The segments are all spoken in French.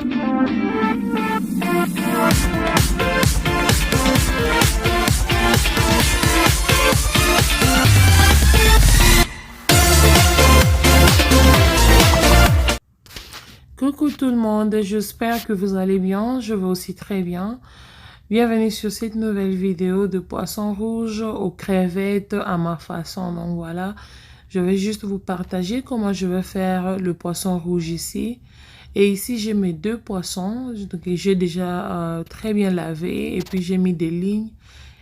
Coucou tout le monde, j'espère que vous allez bien, je vais aussi très bien. Bienvenue sur cette nouvelle vidéo de poisson rouge aux crevettes à ma façon. Donc voilà, je vais juste vous partager comment je vais faire le poisson rouge ici. Et ici, j'ai mes deux poissons, donc j'ai déjà très bien lavé et puis j'ai mis des lignes.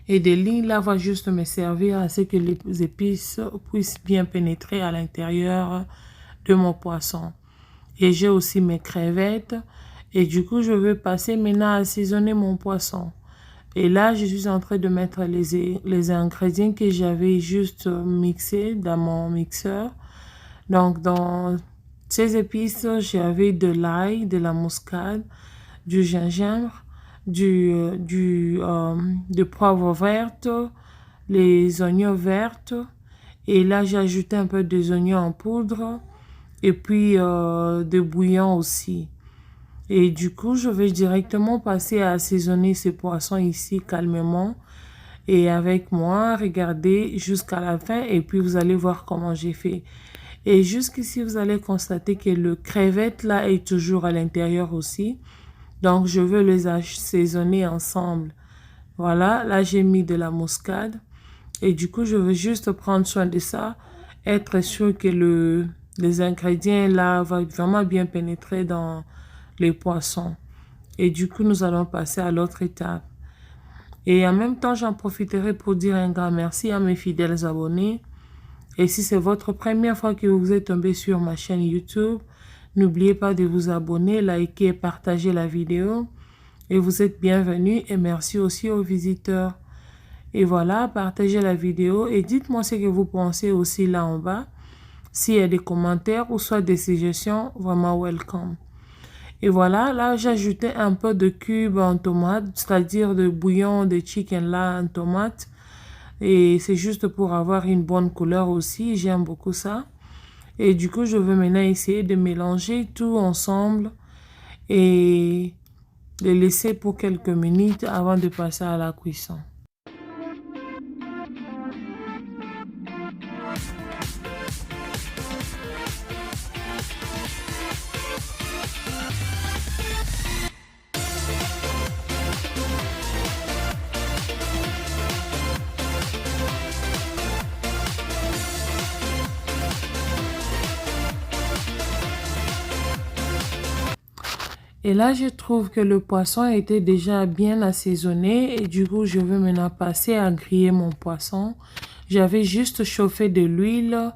Et des lignes là va juste me servir à ce que les épices puissent bien pénétrer à l'intérieur de mon poisson. Et j'ai aussi mes crevettes. Et du coup, je vais passer maintenant à assaisonner mon poisson. Et là, je suis en train de mettre les ingrédients que j'avais juste mixés dans mon mixeur. Donc, dans ces épices, j'avais de l'ail, de la muscade, du gingembre, de poivre verte, les oignons verts. Et là, j'ai ajouté un peu des oignons en poudre et puis de bouillon aussi. Et du coup, je vais directement passer à assaisonner ces poissons ici calmement. Et avec moi, regardez jusqu'à la fin et puis vous allez voir comment j'ai fait. Et jusqu'ici, vous allez constater que le crevette là est toujours à l'intérieur aussi. Donc, je veux les assaisonner ensemble. Voilà, là j'ai mis de la muscade. Et du coup, je veux juste prendre soin de ça. Être sûr que les ingrédients là vont vraiment bien pénétrer dans les poissons. Et du coup, nous allons passer à l'autre étape. Et en même temps, j'en profiterai pour dire un grand merci à mes fidèles abonnés. Et si c'est votre première fois que vous êtes tombé sur ma chaîne YouTube, n'oubliez pas de vous abonner, liker et partager la vidéo. Et vous êtes bienvenus et merci aussi aux visiteurs. Et voilà, partagez la vidéo et dites-moi ce que vous pensez aussi là en bas. S'il y a des commentaires ou soit des suggestions, vraiment welcome. Et voilà, là j'ai ajouté un peu de cubes en tomate, c'est-à-dire de bouillon de chicken là en tomate. Et c'est juste pour avoir une bonne couleur aussi, j'aime beaucoup ça. Et du coup, je veux maintenant essayer de mélanger tout ensemble et de laisser pour quelques minutes avant de passer à la cuisson. Et là, je trouve que le poisson était déjà bien assaisonné et du coup, je veux maintenant passer à griller mon poisson. J'avais juste chauffé de l'huile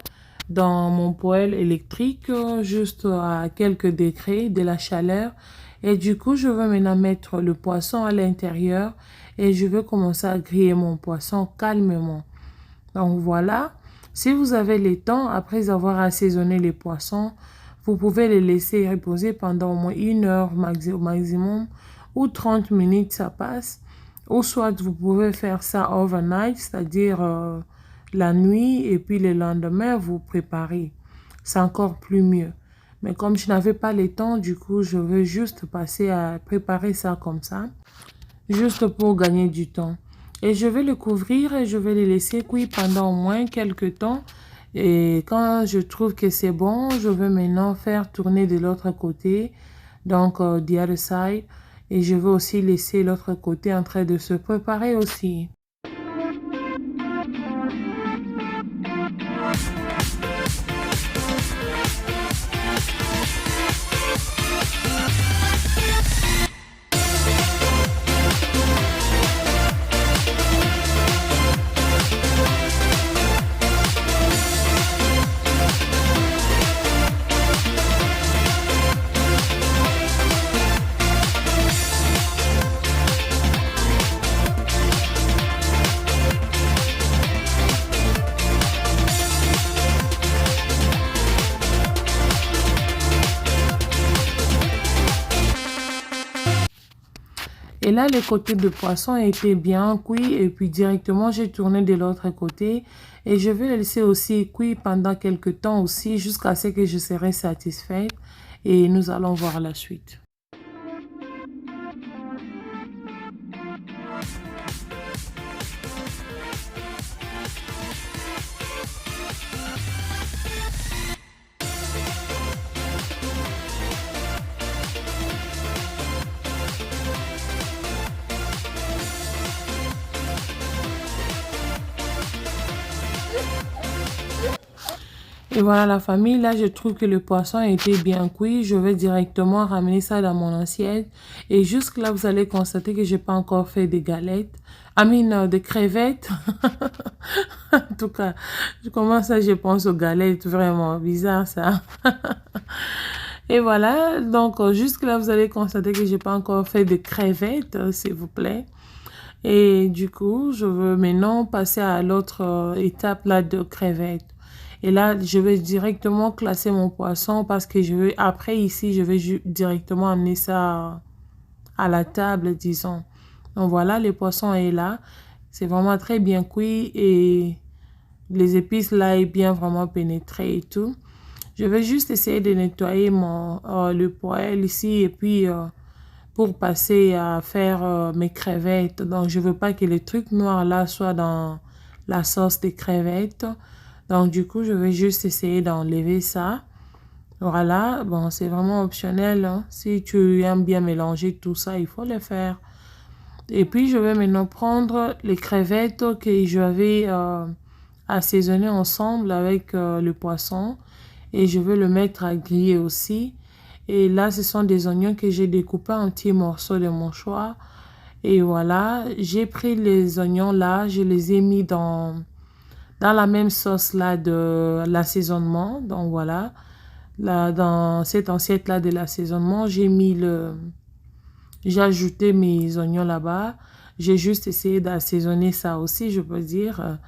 dans mon poêle électrique, juste à quelques degrés de la chaleur. Et du coup, je veux maintenant mettre le poisson à l'intérieur et je veux commencer à griller mon poisson calmement. Donc voilà, si vous avez le temps, après avoir assaisonné les poissons, vous pouvez les laisser reposer pendant au moins 1 heure au maximum ou 30 minutes, ça passe. Ou soit vous pouvez faire ça overnight, c'est-à-dire la nuit et puis le lendemain, vous préparez. C'est encore plus mieux. Mais comme je n'avais pas le temps, du coup, je veux juste passer à préparer ça comme ça, juste pour gagner du temps. Et je vais le couvrir et je vais le laisser cuire pendant au moins quelques temps. Et quand je trouve que c'est bon, je vais maintenant faire tourner de l'autre côté, donc the other side. Et je vais aussi laisser l'autre côté en train de se préparer aussi. Et là, le côté de poisson était bien cuit et puis directement, j'ai tourné de l'autre côté. Et je vais le laisser aussi cuire pendant quelques temps aussi jusqu'à ce que je serai satisfaite. Et nous allons voir la suite. Et voilà la famille, là je trouve que le poisson a été bien cuit. Je vais directement ramener ça dans mon assiette. Et jusque là, vous allez constater que j'ai pas encore fait des galettes. Des crevettes. En tout cas, comment ça je pense aux galettes, vraiment bizarre ça. Et voilà, donc jusque là, vous allez constater que j'ai pas encore fait de crevettes, s'il vous plaît. Et du coup, je veux maintenant passer à l'autre étape là de crevettes. Et là, je vais directement classer mon poisson parce que je vais, après ici, je vais directement amener ça à la table, disons. Donc voilà, le poisson est là. C'est vraiment très bien cuit et les épices là est bien vraiment pénétré et tout. Je vais juste essayer de nettoyer le poêle ici et puis pour passer à faire mes crevettes. Donc, je veux pas que le truc noir là soit dans la sauce des crevettes. Donc, du coup, je vais juste essayer d'enlever ça. Voilà, bon, c'est vraiment optionnel, hein. Si tu aimes bien mélanger tout ça, il faut le faire. Et puis, je vais maintenant prendre les crevettes que j'avais assaisonnées ensemble avec le poisson. Et je vais le mettre à griller aussi. Et là, ce sont des oignons que j'ai découpés en petits morceaux de mon choix. Et voilà, j'ai pris les oignons là, je les ai mis dans la même sauce là de l'assaisonnement. Donc voilà, là, dans cette assiette là de l'assaisonnement, j'ai ajouté mes oignons là-bas. J'ai juste essayé d'assaisonner ça aussi, je peux dire.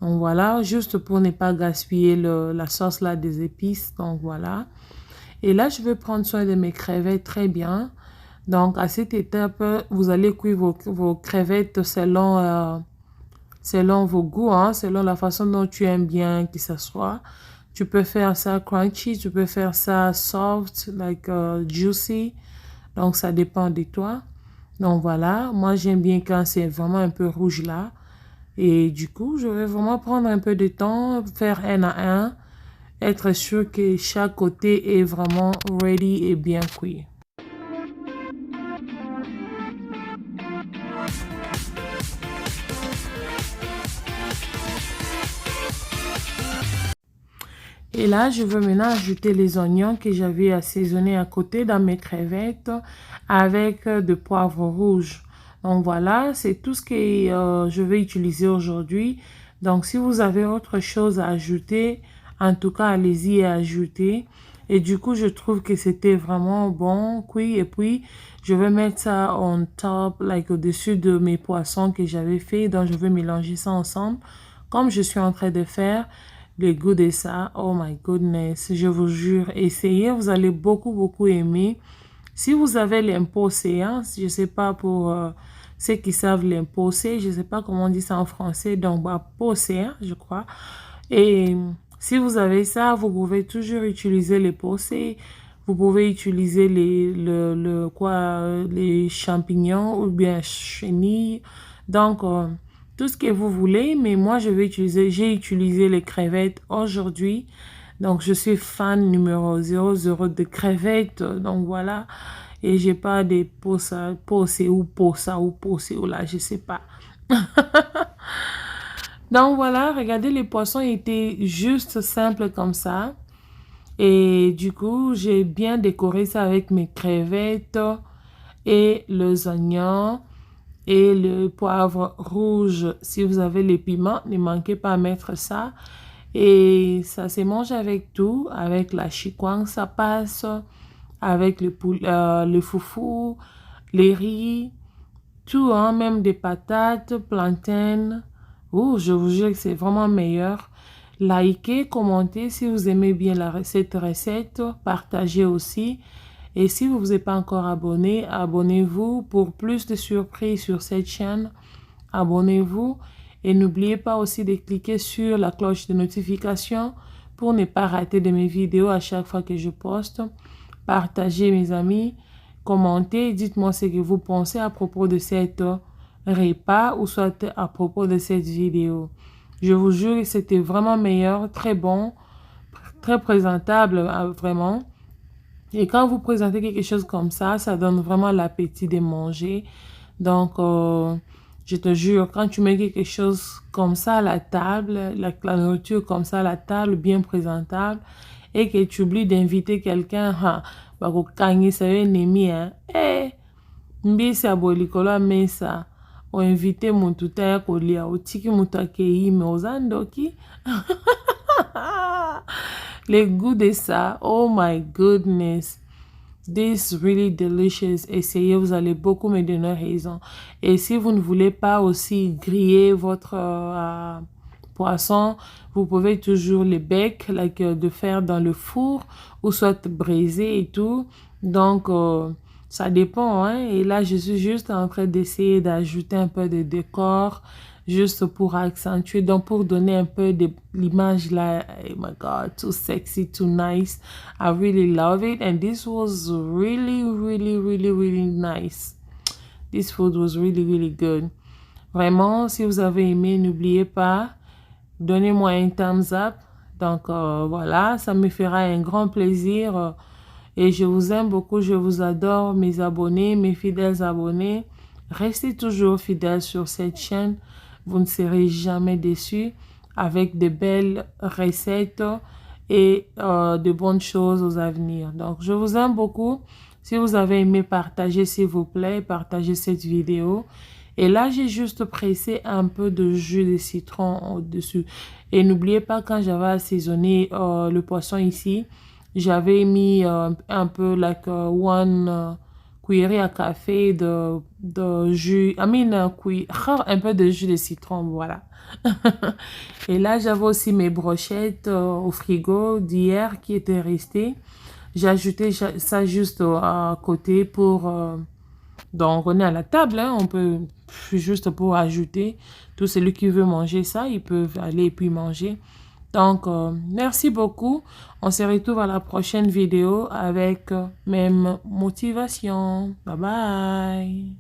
Donc voilà, juste pour ne pas gaspiller la sauce là des épices. Donc voilà. Et là, je vais prendre soin de mes crevettes très bien. Donc, à cette étape, vous allez cuire vos crevettes selon vos goûts, hein, selon la façon dont tu aimes bien que ça soit. Tu peux faire ça crunchy, tu peux faire ça soft, juicy. Donc, ça dépend de toi. Donc, voilà. Moi, j'aime bien quand c'est vraiment un peu rouge là. Et du coup, je vais vraiment prendre un peu de temps, faire un à un, être sûr que chaque côté est vraiment ready et bien cuit. Et là, je veux maintenant ajouter les oignons que j'avais assaisonnés à côté dans mes crevettes avec de poivre rouge. Donc voilà, c'est tout ce que je vais utiliser aujourd'hui. Donc si vous avez autre chose à ajouter, en tout cas, allez-y et ajoutez. Et du coup, je trouve que c'était vraiment bon, cuit. Et puis, je vais mettre ça on top, au-dessus de mes poissons que j'avais fait. Donc, je vais mélanger ça ensemble, comme je suis en train de faire. Le goût de ça, oh my goodness, je vous jure, essayez, vous allez beaucoup aimer. Si vous avez l'impulsé, hein, je sais pas pour ceux qui savent l'impulsé, je sais pas comment on dit ça en français, donc bah, posé, hein, je crois. Et si vous avez ça, vous pouvez toujours utiliser les posés, vous pouvez utiliser les champignons ou bien chenilles. Donc, tout ce que vous voulez, mais moi, j'ai utilisé les crevettes aujourd'hui. Donc, je suis fan numéro 00 de crevettes. Donc, voilà. Et j'ai pas des posés ou posés ou là, je sais pas. Donc, voilà, regardez, les poissons étaient juste simples comme ça. Et du coup, j'ai bien décoré ça avec mes crevettes et les oignons et le poivre rouge. Si vous avez les piments, ne manquez pas à mettre ça. Et ça se mange avec tout, avec la chikwang, ça passe, avec le foufou, les riz, tout, hein, même des patates, plantains. Oh, je vous jure que c'est vraiment meilleur. Likez, commentez si vous aimez bien cette recette, partagez aussi. Et si vous n'êtes pas encore abonné, abonnez-vous pour plus de surprises sur cette chaîne. Abonnez-vous et n'oubliez pas aussi de cliquer sur la cloche de notification pour ne pas rater de mes vidéos à chaque fois que je poste. Partagez mes amis, commentez, dites-moi ce que vous pensez à propos de cette repas ou soit à propos de cette vidéo. Je vous jure que c'était vraiment meilleur, très bon, très présentable, vraiment. Et quand vous présentez quelque chose comme ça donne vraiment l'appétit de manger. Donc, Je te jure, quand tu mets quelque chose comme ça à la table, la nourriture comme ça à la table, bien présentable, et que tu oublies d'inviter quelqu'un, bah, c'est un ennemi, hein. Eh, mbisi abo likolo ya mesa, o invité mutu te ya kolia, otiki mutu akei, mais oza ndoki. Le goût de ça, oh my goodness. This is really delicious. Essayez, vous allez beaucoup me donner raison. Et si vous ne voulez pas aussi griller votre poisson, vous pouvez toujours le bec, de faire dans le four ou soit briser et tout. Donc, ça dépend, hein. Et là, je suis juste en train d'essayer d'ajouter un peu de décor, juste pour accentuer, donc pour donner un peu de l'image là. Oh my God, too sexy, too nice. I really love it. And this was really, really, really, really nice. This food was really, really good. Vraiment, si vous avez aimé, n'oubliez pas, donnez-moi un thumbs up. Donc, voilà, ça me fera un grand plaisir. Et je vous aime beaucoup, je vous adore, mes abonnés, mes fidèles abonnés. Restez toujours fidèles sur cette chaîne. Vous ne serez jamais déçus avec de belles recettes et de bonnes choses aux avenirs. Donc, je vous aime beaucoup. Si vous avez aimé, partagez s'il vous plaît, partagez cette vidéo. Et là, j'ai juste pressé un peu de jus de citron au-dessus. Et n'oubliez pas, quand j'avais assaisonné le poisson ici, j'avais mis un peu one cuillerée à café de jus, un peu de jus de citron, voilà. Et là, j'avais aussi mes brochettes au frigo d'hier qui étaient restées. J'ai ajouté ça juste à côté pour... donc, on est à la table, hein, on peut juste pour ajouter. Tout celui qui veut manger ça, ils peuvent aller et puis manger. Donc, merci beaucoup. On se retrouve à la prochaine vidéo avec même motivation. Bye bye.